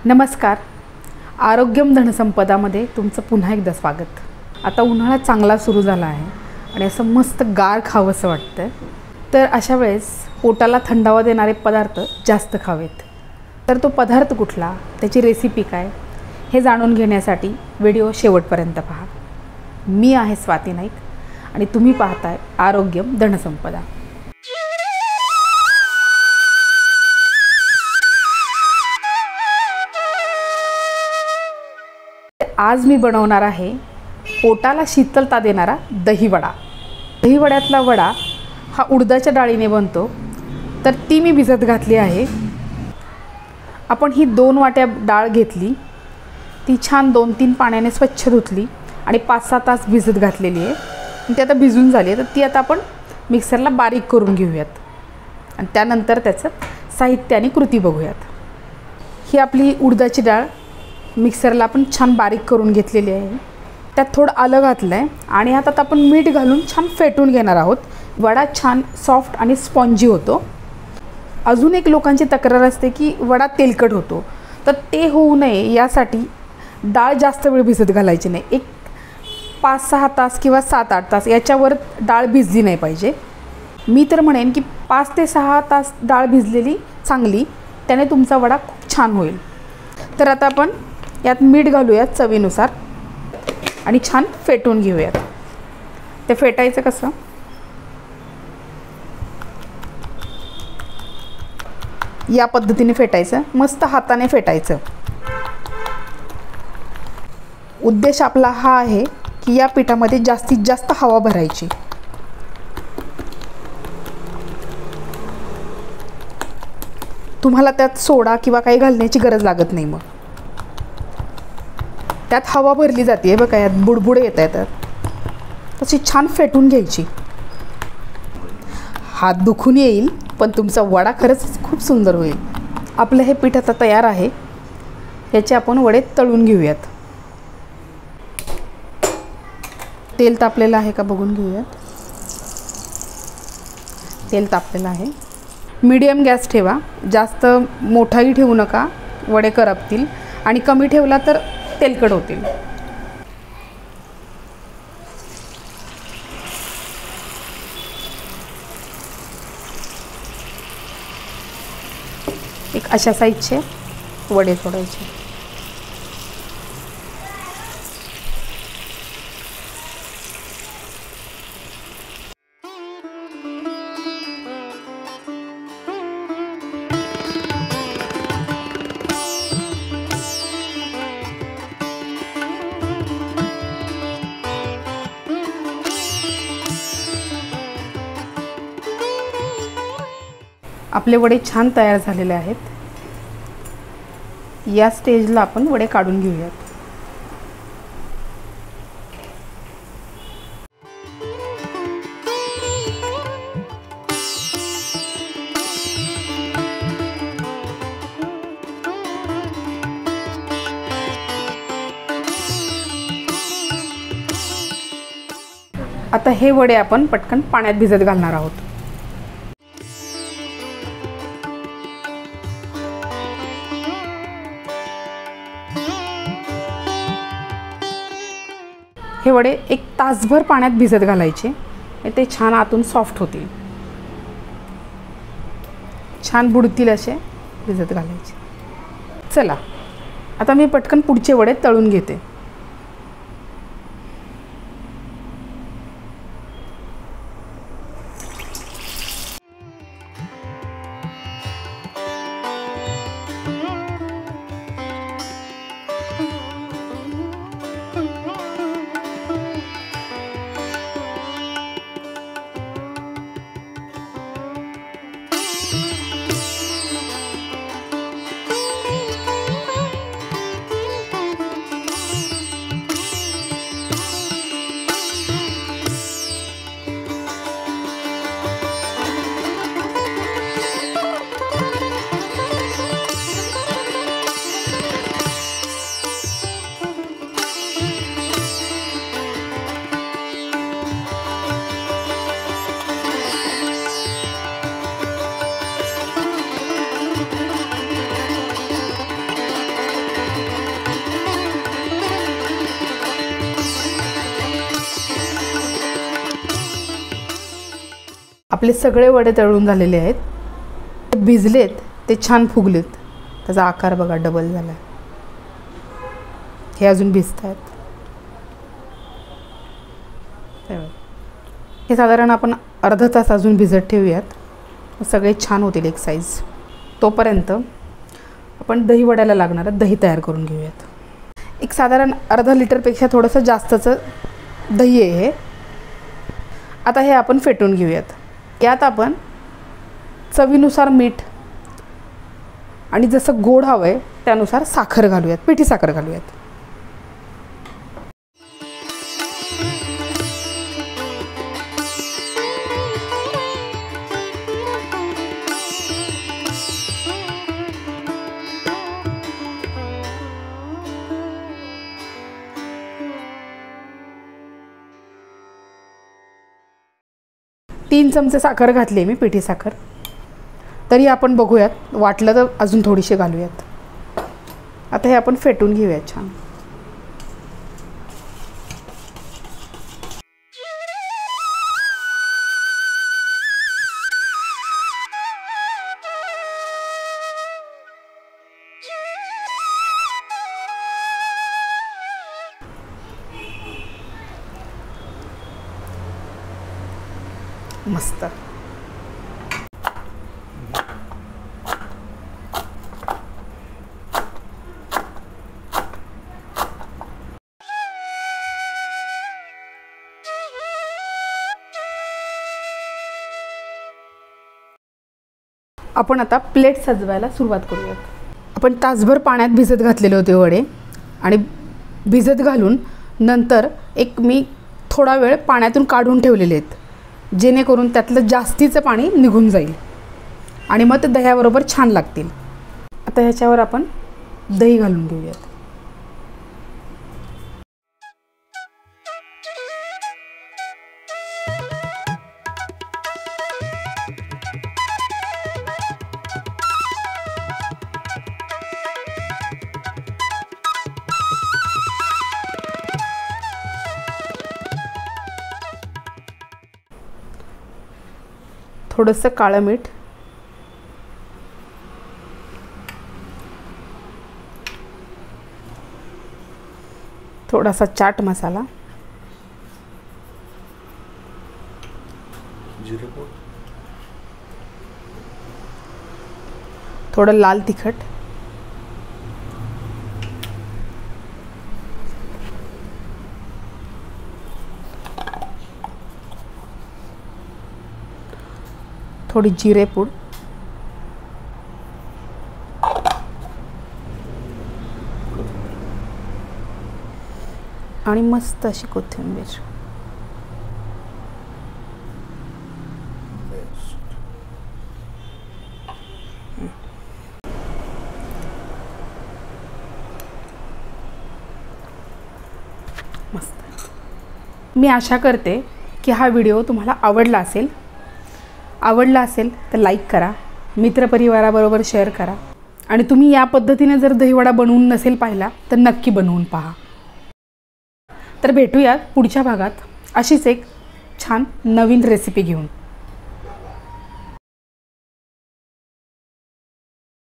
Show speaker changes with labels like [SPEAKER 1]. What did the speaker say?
[SPEAKER 1] नमस्कार. आरोग्यम धनसंपदामध्ये तुमचं पुन्हा एकदा स्वागत. आता उन्हाळा चांगला सुरू झाला आहे आणि असं मस्त गार खावंसं वाटतं. तर अशा वेळेस पोटाला थंडावा देणारे पदार्थ जास्त खावेत. तर तो पदार्थ कुठला, त्याची रेसिपी काय, हे जाणून घेण्यासाठी व्हिडिओ शेवटपर्यंत पहा. मी आहे स्वाती नाईक आणि तुम्ही पाहताय आरोग्यम धनसंपदा. आज मी बनवणार आहे पोटाला शीतलता देणारा दहीवडा. दहीवड्यातला वडा हा उडदाच्या डाळीने बनतो, तर ती मी भिजत घातली आहे. आपण ही 2 वाट्या डाळ घेतली, ती छान 2-3 पाण्याने स्वच्छ धुतली आणि 5-6 तास भिजत घातलेली आहे. ती आता भिजून झाली आहे, तर ती आता आपण मिक्सरला बारीक करून घेऊयात आणि त्यानंतर त्याचं साहित्य आणि कृती बघूयात. ही आपली उडदाची डाळ मिक्सरला आपण छान बारीक करून घेतलेली आहे. त्यात थोडं आलं घातलं आहे आणि आता आपण मीठ घालून छान फेटून घेणार आहोत. वडा छान सॉफ्ट आणि स्पॉन्जी होतो. अजून एक लोकांची तक्रार असते की वडा तेलकट होतो, तर ते होऊ नये यासाठी डाळ जास्त वेळ भिजत घालायची नाही. एक 5-6 तास किंवा 7-8 तास याच्यावर डाळ भिजली नाही पाहिजे. मी तर म्हणेन की 5 ते 6 तास डाळ भिजलेली चांगली, त्याने तुमचा वडा खूप छान होईल. तर आता आपण यात मीठ घालूयात चवीनुसार आणि छान फेटून घेऊयात. ते फेटायचं कसं, या पद्धतीने फेटायचं, मस्त हाताने फेटायचं. उद्देश आपला हा आहे की या पिठामध्ये जास्तीत जास्त हवा भरायची. तुम्हाला त्यात सोडा किंवा काही घालण्याची गरज लागत नाही. मग त्यात हवा भरली जाते बघा, यात बुडबुडे येत आहेत, तशी छान फेटून घ्यायची. हात दुखून येईल, पण तुमचा वडा खरंच खूप सुंदर होईल. आपलं हे पीठ आता तयार आहे. याचे आपण वडे तळून घेऊयात. तेल तापलेलं आहे का बघून घेऊयात. तेल तापलेलं आहे. मीडियम गॅस ठेवा, जास्त मोठाही ठेवू नका, वडे करपतील, आणि कमी ठेवला तर तेलकट होतील. एक अशा साईजचे वडे सोडायचे. आपले वडे छान तयार झालेले आहेत. या स्टेजला आपण वडे काढून घेऊयात. आता हे वडे आपण पटकन पाण्यात भिजत घालणार आहोत. हे वडे 1 तासभर पाण्यात भिजत घालायचे, ते छान आतून सॉफ्ट होतील. छान बुडतील असे भिजत घालायचे. चला आता मी पटकन पुढचे वडे तळून घेते. आपले सगळे वडे तळून झालेले आहेत, ते भिजलेत, ते छान फुगलेत. त्याचा आकार बघा डबल झाला आहे. हे अजून भिजत आहेत. हे साधारण आपण अर्धा तास अजून भिजत ठेवूयात, सगळे छान होतील एक साईज. तोपर्यंत आपण दही वड्याला लागणारं दही तयार करून घेऊयात. एक साधारण अर्धा लिटरपेक्षा थोडंसं जास्तचं दही आहे हे. आता हे आपण फेटून घेऊयात. यात आपण चवीनुसार मीठ आणि जसं गोड हवं आहे त्यानुसार साखर घालूयात, पिठी साखर घालूयात. तीन चमचे साखर घातली आहे मी, पिठी साखर. तरी आपण बघूयात, वाटलं तर अजून थोडीशी घालूयात. आता हे आपण फेटून घेऊयात छान. मस्त. आपण आता प्लेट सजवायला सुरुवात करूयात. आपण तासभर पाण्यात भिजत घातलेले होते वडे, आणि भिजत घालून नंतर मी थोडा वेळ पाण्यातून काढून ठेवलेले आहेत, जेणेकरून त्यातलं जास्तीचं पाणी निघून जाईल आणि मग ते दह्याबरोबर छान लागतील. आता ह्याच्यावर आपण दही घालून घेऊयात. थोडंसं काळं मीठ, थोडासा चाट मसाला,
[SPEAKER 2] जिरे पूड,
[SPEAKER 1] थोडं लाल तिखट, थोडी जिरेपूड, आणि मस्त अशी कोथिंबीर. मस्त. मी आशा करते की हा व्हिडिओ तुम्हाला आवडला असेल. आवडला असेल तर लाईक करा, मित्रपरिवाराबरोबर शेअर करा, आणि तुम्ही या पद्धतीने जर दहीवडा बनवून नसेल पाहिला तर नक्की बनवून पहा. तर भेटूयात पुढच्या भागात अशीच एक छान नवीन रेसिपी घेऊन.